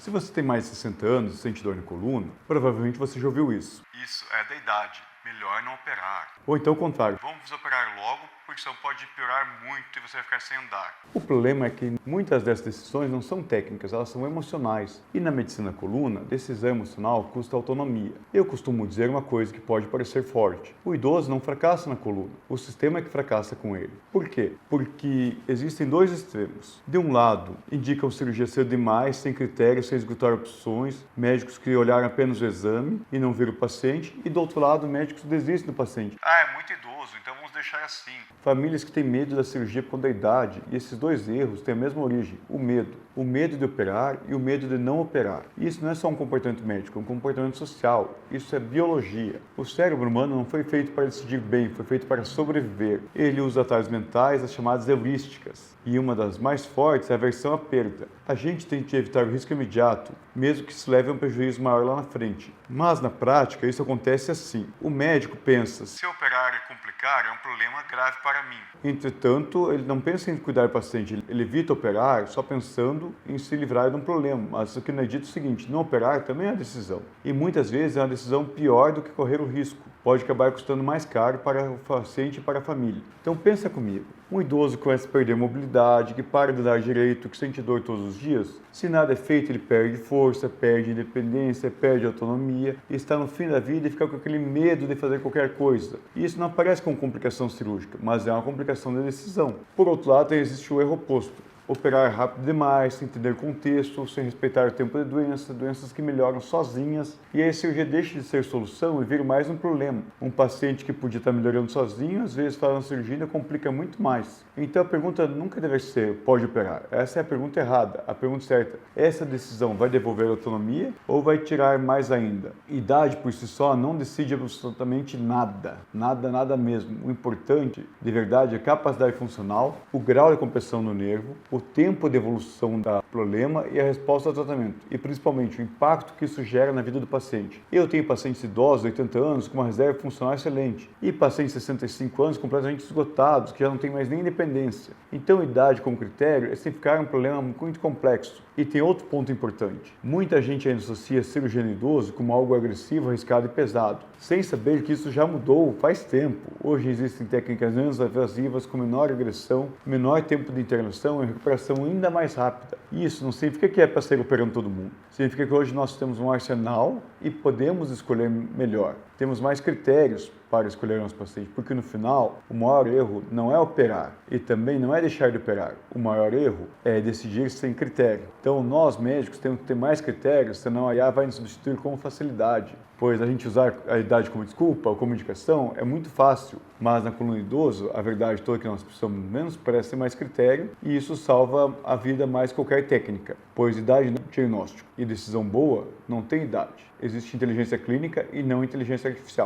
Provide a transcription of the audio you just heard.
Se você tem mais de 60 anos e sente dor na coluna, provavelmente você já ouviu isso. Isso é da idade. Melhor não operar. Ou então o contrário. Vamos operar logo, porque senão pode piorar muito e você vai ficar sem andar. O problema é que muitas dessas decisões não são técnicas, elas são emocionais. E na medicina da coluna, decisão emocional custa autonomia. Eu costumo dizer uma coisa que pode parecer forte. O idoso não fracassa na coluna, o sistema é que fracassa com ele. Por quê? Porque existem dois extremos. De um lado, indicam cirurgia cedo demais, sem critérios, sem esgotar opções, médicos que olharam apenas o exame e não viram o paciente, e do outro lado, médicos desistem do paciente. É muito idoso, então vamos deixar assim. Famílias que têm medo da cirurgia por conta da idade, e esses dois erros têm a mesma origem, o medo. O medo de operar e o medo de não operar. E isso não é só um comportamento médico, é um comportamento social. Isso é biologia. O cérebro humano não foi feito para decidir bem, foi feito para sobreviver. Ele usa atalhos mentais, as chamadas heurísticas. E uma das mais fortes é a aversão à perda. A gente tem que evitar o risco imediato, mesmo que isso leve a um prejuízo maior lá na frente. Mas na prática, isso acontece assim. O médico pensa: se operar e complicar, é um problema grave para mim. Entretanto, ele não pensa em cuidar do paciente, ele evita operar só pensando em se livrar de um problema. Mas o que não é dito é o seguinte: não operar também é uma decisão. E muitas vezes é uma decisão pior do que correr o risco. Pode acabar custando mais caro para o paciente e para a família. Então pensa comigo. Um idoso que começa a perder mobilidade, que para de dar direito, que sente dor todos os dias, se nada é feito, ele perde força, perde independência, perde autonomia, e está no fim da vida e fica com aquele medo de fazer qualquer coisa. E isso não aparece como complicação cirúrgica, mas é uma complicação da decisão. Por outro lado, existe o erro oposto. Operar rápido demais, sem entender o contexto, sem respeitar o tempo de doença, doenças que melhoram sozinhas, e aí a cirurgia deixa de ser solução e vira mais um problema. Um paciente que podia estar melhorando sozinho, às vezes faz uma cirurgia e ainda complica muito mais. Então a pergunta nunca deve ser: pode operar? Essa é a pergunta errada. A pergunta certa: essa decisão vai devolver a autonomia ou vai tirar mais ainda? Idade por si só não decide absolutamente nada. Nada mesmo. O importante, de verdade, é a capacidade funcional, o grau de compressão no nervo, o tempo de evolução do problema e a resposta ao tratamento. E principalmente o impacto que isso gera na vida do paciente. Eu tenho pacientes idosos, 80 anos, com uma reserva funcional excelente. E pacientes de 65 anos completamente esgotados, que já não têm mais nem independência. Então, idade como critério é ficar um problema muito complexo. E tem outro ponto importante. Muita gente ainda associa cirurgia no idoso como algo agressivo, arriscado e pesado, sem saber que isso já mudou faz tempo. Hoje existem técnicas menos invasivas com menor agressão, menor tempo de internação e recuperação ainda mais rápida. Isso não significa que é para sair operando todo mundo. Significa que hoje nós temos um arsenal e podemos escolher melhor. Temos mais critérios para escolher nosso paciente, porque no final, o maior erro não é operar e também não é deixar de operar. O maior erro é decidir sem critério. Então, nós médicos temos que ter mais critérios, senão a IA vai nos substituir com facilidade. Pois a gente usar a idade como desculpa ou como indicação é muito fácil, mas na coluna do idoso, a verdade toda é que nós precisamos menos pressa e mais critério, e isso salva a vida mais que qualquer técnica, pois idade não é diagnóstico e decisão boa não tem idade. Existe inteligência clínica e não inteligência artificial.